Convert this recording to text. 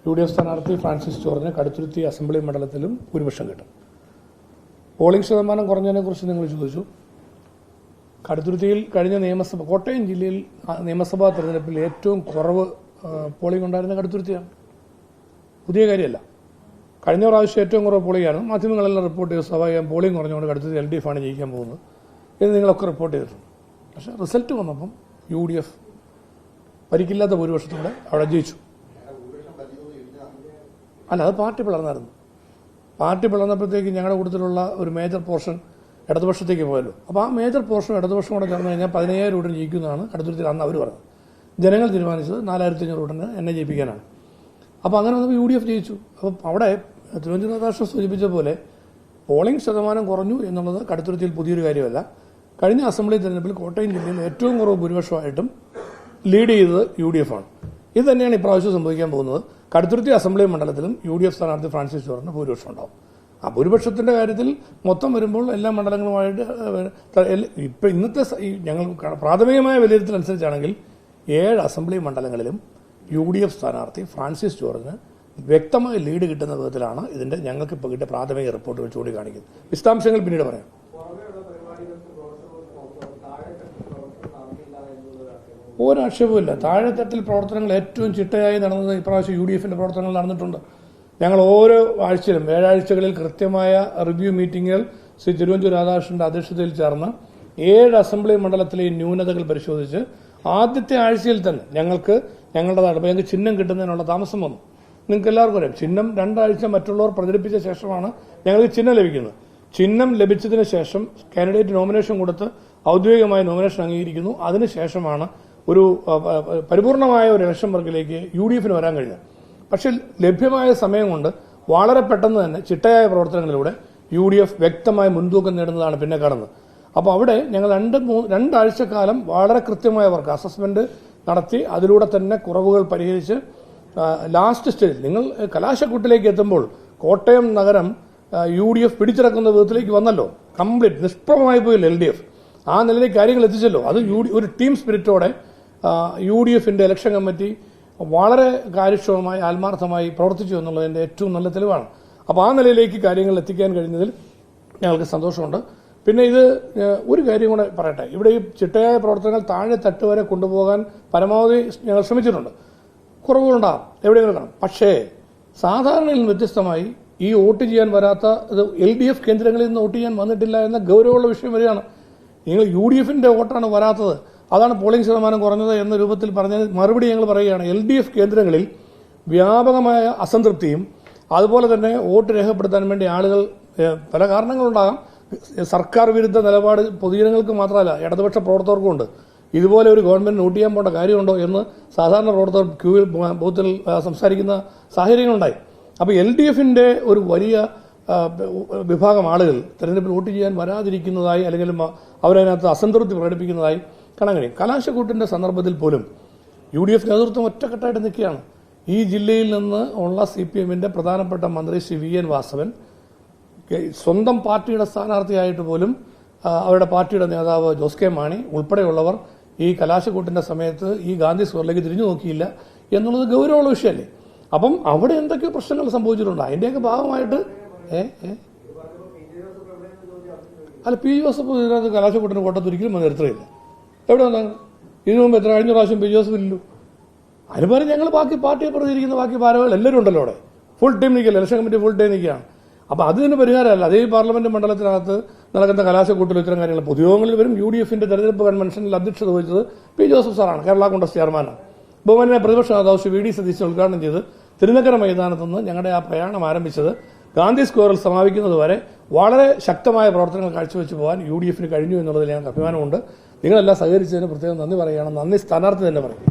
UDF സ്ഥാനാർത്ഥി Francis ജോർജിന് Kaduthuruthy assembly മണ്ഡലത്തിലും ഭൂരിപക്ഷം കിട്ടും. പോളിംഗ് ശതമാനം കുറഞ്ഞതിനെക്കുറിച്ച് നിങ്ങൾ ചോദിച്ചു. കടുത്തുരുത്തിയിൽ കഴിഞ്ഞ കോട്ടയം ജില്ലയിൽ നിയമസഭാ തെരഞ്ഞെടുപ്പിൽ ഏറ്റവും കുറവ് പോളിംഗ് ഉണ്ടായിരുന്ന കടുത്തുരുത്തിയാണ്. പുതിയ കാര്യമല്ല. കഴിഞ്ഞ പ്രാവശ്യം ഏറ്റവും കുറവ് പോളിംഗാണ്. മാധ്യമങ്ങളെല്ലാം റിപ്പോർട്ട് ചെയ്തു. സ്വാഭാവികം പോളിംഗ് കുറഞ്ഞുകൊണ്ട് കടുത്തുരുത്തി LDF ആണ് ജയിക്കാൻ പോകുന്നത് എന്ന് നിങ്ങളൊക്കെ റിപ്പോർട്ട് ചെയ്തിട്ടുണ്ട്. പക്ഷേ റിസൾട്ട് വന്നപ്പം UDF പരിക്കില്ലാത്ത ഭൂരിപക്ഷത്തോടെ അവിടെ ജയിച്ചു. അല്ല, അത് പാർട്ടി പിളർന്നായിരുന്നു. പാർട്ടി പിളർന്നപ്പോഴത്തേക്ക് ഞങ്ങളുടെ കൂട്ടത്തിലുള്ള ഒരു മേജർ പോർഷൻ ഇടതുപക്ഷത്തേക്ക് പോയല്ലോ. അപ്പോൾ ആ മേജർ പോർഷൻ ഇടതുപക്ഷം കൂടെ ചേർന്ന് കഴിഞ്ഞാൽ 15,000 വോട്ടിന് ജയിക്കുന്നതാണ് കടുത്തുരുത്തിയിൽ അന്ന് അവർ പറഞ്ഞത്. ജനങ്ങൾ തീരുമാനിച്ചത് 4,500 വോട്ടിന് എന്നെ ജയിപ്പിക്കാനാണ്. അപ്പോൾ അങ്ങനെ വന്നപ്പോൾ UDF ജയിച്ചു. അപ്പോൾ അവിടെ തിരുവനന്തപുരം രാധാകൃഷ്ണൻ സൂചിപ്പിച്ച പോലെ പോളിംഗ് ശതമാനം കുറഞ്ഞു എന്നുള്ളത് കടുത്തുരുത്തിയിൽ പുതിയൊരു കാര്യമല്ല. കഴിഞ്ഞ അസംബ്ലി തെരഞ്ഞെടുപ്പിൽ കോട്ടയം ജില്ലയിൽ ഏറ്റവും കുറവ് ഭൂരിപക്ഷമായിട്ടും ലീഡ് ചെയ്തത് UDF ആണ്. ഇത് തന്നെയാണ് ഇപ്രാവശ്യം സംഭവിക്കാൻ പോകുന്നത്. കടുത്തുരുത്തി അസംബ്ലി മണ്ഡലത്തിലും UDF സ്ഥാനാർത്ഥി ഫ്രാൻസിസ് ജോർജിന് ഭൂരിപക്ഷം ഉണ്ടാവും. ആ ഭൂരിപക്ഷത്തിന്റെ കാര്യത്തിൽ മൊത്തം വരുമ്പോൾ എല്ലാ മണ്ഡലങ്ങളുമായിട്ട് ഇപ്പം ഇന്നത്തെ ഞങ്ങൾ പ്രാഥമികമായ വിലയിരുത്തലനുസരിച്ചാണെങ്കിൽ 7 അസംബ്ലി മണ്ഡലങ്ങളിലും UDF സ്ഥാനാർത്ഥി ഫ്രാൻസിസ് ജോർജിന് വ്യക്തമായ ലീഡ് കിട്ടുന്ന വിധത്തിലാണ് ഇതിന്റെ ഞങ്ങൾക്ക് ഇപ്പോൾ കിട്ടിയ പ്രാഥമിക റിപ്പോർട്ടുകൾ ചൂണ്ടിക്കാണിക്കുന്നത്. വിശദാംശങ്ങൾ പിന്നീട് പറയാം. ഒരാക്ഷേപമില്ല. താഴെത്തട്ടിൽ പ്രവർത്തനങ്ങൾ ഏറ്റവും ചിട്ടയായി നടന്നത് ഇപ്രാവശ്യം UDFന്റെ പ്രവർത്തനങ്ങൾ നടന്നിട്ടുണ്ട്. ഞങ്ങൾ ഓരോ ആഴ്ചയിലും 7 ആഴ്ചകളിൽ കൃത്യമായ റിവ്യൂ മീറ്റിംഗുകൾ ശ്രീ തിരുവനന്തപുരം രാധാകൃഷ്ണന്റെ അധ്യക്ഷതയിൽ ചേർന്ന് 7 അസംബ്ലി മണ്ഡലത്തിലെ ന്യൂനതകൾ പരിശോധിച്ച് ആദ്യത്തെ ആഴ്ചയിൽ തന്നെ ഞങ്ങളുടേതാണ്. അപ്പോൾ ഞങ്ങൾക്ക് ചിഹ്നം കിട്ടുന്നതിനുള്ള താമസം വന്നു. നിങ്ങൾക്ക് എല്ലാവർക്കും അറിയാം, ചിഹ്നം 2 ആഴ്ച മറ്റുള്ളവർ പ്രചരിപ്പിച്ച ശേഷമാണ് ഞങ്ങൾക്ക് ചിഹ്നം ലഭിക്കുന്നത്. ചിഹ്നം ലഭിച്ചതിന് ശേഷം കാൻഡിഡേറ്റ് നോമിനേഷൻ കൊടുത്ത് ഔദ്യോഗികമായ നോമിനേഷൻ അംഗീകരിക്കുന്നു. അതിനുശേഷമാണ് ഒരു പരിപൂർണമായ ഒരു ഇലക്ഷൻ വർക്കിലേക്ക് UDFന് വരാൻ കഴിഞ്ഞത്. പക്ഷേ ലഭ്യമായ സമയം കൊണ്ട് വളരെ പെട്ടെന്ന് തന്നെ ചിട്ടയായ പ്രവർത്തനങ്ങളിലൂടെ UDF വ്യക്തമായ മുൻതൂക്കം നേടുന്നതാണ് പിന്നെ കാണുന്നത്. അപ്പോൾ അവിടെ ഞങ്ങൾ 2 ആഴ്ചക്കാലം വളരെ കൃത്യമായ വർക്ക് അസസ്മെന്റ് നടത്തി അതിലൂടെ തന്നെ കുറവുകൾ പരിഹരിച്ച് ലാസ്റ്റ് സ്റ്റേജിൽ നിങ്ങൾ കലാശക്കൂട്ടിലേക്ക് എത്തുമ്പോൾ കോട്ടയം നഗരം UDF പിടിച്ചിറക്കുന്ന വിധത്തിലേക്ക് വന്നല്ലോ. കംപ്ലീറ്റ് നിഷ്പ്രഭമായി പോയില്ല LDF. ആ നിലയിലേക്ക് കാര്യങ്ങൾ എത്തിച്ചല്ലോ. അത് ഒരു ടീം സ്പിരിറ്റോടെ UDFന്റെ ഇലക്ഷൻ കമ്മിറ്റി വളരെ കാര്യക്ഷമമായി ആത്മാർത്ഥമായി പ്രവർത്തിച്ചു എന്നുള്ളതിന്റെ ഏറ്റവും നല്ല തെളിവാണ്. അപ്പോൾ ആ നിലയിലേക്ക് കാര്യങ്ങൾ എത്തിക്കാൻ കഴിഞ്ഞതിൽ ഞങ്ങൾക്ക് സന്തോഷമുണ്ട്. പിന്നെ ഇത് ഒരു കാര്യം കൂടെ പറയട്ടെ. ഇവിടെ ഈ ചിട്ടയായ പ്രവർത്തനങ്ങൾ താഴെ തട്ട് വരെ കൊണ്ടുപോകാൻ പരമാവധി ഞങ്ങൾ ശ്രമിച്ചിട്ടുണ്ട്. കുറവുകളുണ്ടാകും, എവിടെയെങ്കിലും കാണും. പക്ഷേ സാധാരണയിൽ നിന്ന് വ്യത്യസ്തമായി ഈ വോട്ട് ചെയ്യാൻ വരാത്ത LDF കേന്ദ്രങ്ങളിൽ നിന്ന് വോട്ട് ചെയ്യാൻ വന്നിട്ടില്ല എന്ന ഗൗരവമുള്ള വിഷയം വരികയാണ്. നിങ്ങൾ UDFന്റെ വോട്ടാണ് വരാത്തത്, അതാണ് പോളിംഗ് ശതമാനം കുറഞ്ഞത് എന്ന രൂപത്തിൽ പറഞ്ഞതിന് മറുപടി ഞങ്ങൾ പറയുകയാണ്. LDF കേന്ദ്രങ്ങളിൽ വ്യാപകമായ അസംതൃപ്തിയും അതുപോലെ തന്നെ വോട്ട് രേഖപ്പെടുത്താൻ വേണ്ടി ആളുകൾ പല കാരണങ്ങളുണ്ടാകാം. സർക്കാർ വിരുദ്ധ നിലപാട് പൊതുജനങ്ങൾക്ക് മാത്രമല്ല ഇടതുപക്ഷ പ്രവർത്തകർക്കും ഉണ്ട്. ഇതുപോലെ ഒരു ഗവൺമെന്റ് വോട്ട് ചെയ്യാൻ പോകേണ്ട കാര്യമുണ്ടോ എന്ന് സാധാരണ പ്രവർത്തകർ ക്യൂവിൽ ബൂത്തിൽ സംസാരിക്കുന്ന സാഹചര്യങ്ങളുണ്ടായി. അപ്പോൾ LDFന്റെ ഒരു വലിയ വിഭാഗം ആളുകൾ തെരഞ്ഞെടുപ്പിൽ വോട്ട് ചെയ്യാൻ വരാതിരിക്കുന്നതായി അല്ലെങ്കിൽ അവരതിനകത്ത് അസംതൃപ്തി പ്രകടിപ്പിക്കുന്നതായി കാണാൻ കഴിയും. കലാശക്കൂട്ടിന്റെ സന്ദർഭത്തിൽ പോലും UDF നേതൃത്വം ഒറ്റക്കെട്ടായിട്ട് നിൽക്കുകയാണ്. ഈ ജില്ലയിൽ നിന്ന് ഉള്ള CPMന്റെ പ്രധാനപ്പെട്ട മന്ത്രി ശ്രീ VN വാസവൻ സ്വന്തം പാർട്ടിയുടെ സ്ഥാനാർത്ഥിയായിട്ട് പോലും അവരുടെ പാർട്ടിയുടെ നേതാവ് ജോസ് കെ മാണി ഉൾപ്പെടെയുള്ളവർ ഈ കലാശക്കൂട്ടിന്റെ സമയത്ത് ഈ ഗാന്ധി സ്ക്വയറിലേക്ക് തിരിഞ്ഞു നോക്കിയില്ല എന്നുള്ളത് ഗൗരവമുള്ള വിഷയമല്ലേ. അപ്പം അവിടെ എന്തൊക്കെയോ പ്രശ്നങ്ങൾ സംഭവിച്ചിട്ടുണ്ട്. അതിന്റെയൊക്കെ ഭാഗമായിട്ട് അല്ല, P. ജോസഫ് ഇതിനകത്ത് കലാശക്കൂട്ടിന്റെ കോട്ടത്ത് ഒരിക്കലും എത്രയില്ല. എവിടെ വന്നാണ് ഇതിനു മുമ്പ് കഴിഞ്ഞ പ്രാവശ്യം P. ജോസഫ് ഇല്ലല്ലോ. അതിനുപകരം ഞങ്ങൾ ബാക്കി പാർട്ടിയെ പ്രതികരിക്കുന്ന ബാക്കി ഭാരവാഹികൾ എല്ലാവരും ഉണ്ടല്ലോ. അവിടെ ഫുൾ ടൈം നിൽക്കില്ല, ഇലക്ഷൻ കമ്മിറ്റി ഫുൾ ടൈം നിൽക്കുകയാണ്. അപ്പോൾ അതിന് പരിഹാരമല്ല. അതേ പാർലമെന്റ് മണ്ഡലത്തിനകത്ത് നടക്കുന്ന കലാശക്കൂട്ടിൽ ഇത്തരം കാര്യങ്ങൾ പൊതുയോഗങ്ങളിൽ വരും. UDFന്റെ തെരഞ്ഞെടുപ്പ് കൺവെൻഷനിൽ അധ്യക്ഷത വഹിച്ചത് P. ജോസഫ് സാറാണ്, കേരള കോൺഗ്രസ് ചെയർമാനാണ്. ബഹുമാന്യ പ്രതിപക്ഷ നേതാവ് ശ്രീ VD സതീശൻ ഉദ്ഘാടനം ചെയ്ത് തിരുനക്കര മൈതാനത്ത് നിന്ന് ഞങ്ങളുടെ ആ പ്രയാണം ആരംഭിച്ചത് ഗാന്ധി സ്ക്വയറിൽ സമാപിക്കുന്നതുവരെ വളരെ ശക്തമായ പ്രവർത്തനങ്ങൾ കാഴ്ചവെച്ച് പോകാൻ UDFന് കഴിഞ്ഞു എന്നുള്ളതിൽ ഞങ്ങൾക്ക് അഭിമാനമുണ്ട്. നിങ്ങളെല്ലാം സഹകരിച്ചതിന് പ്രത്യേകം നന്ദി പറയുകയാണ്. നന്ദി സ്ഥാനാർത്ഥി തന്നെ പറയും.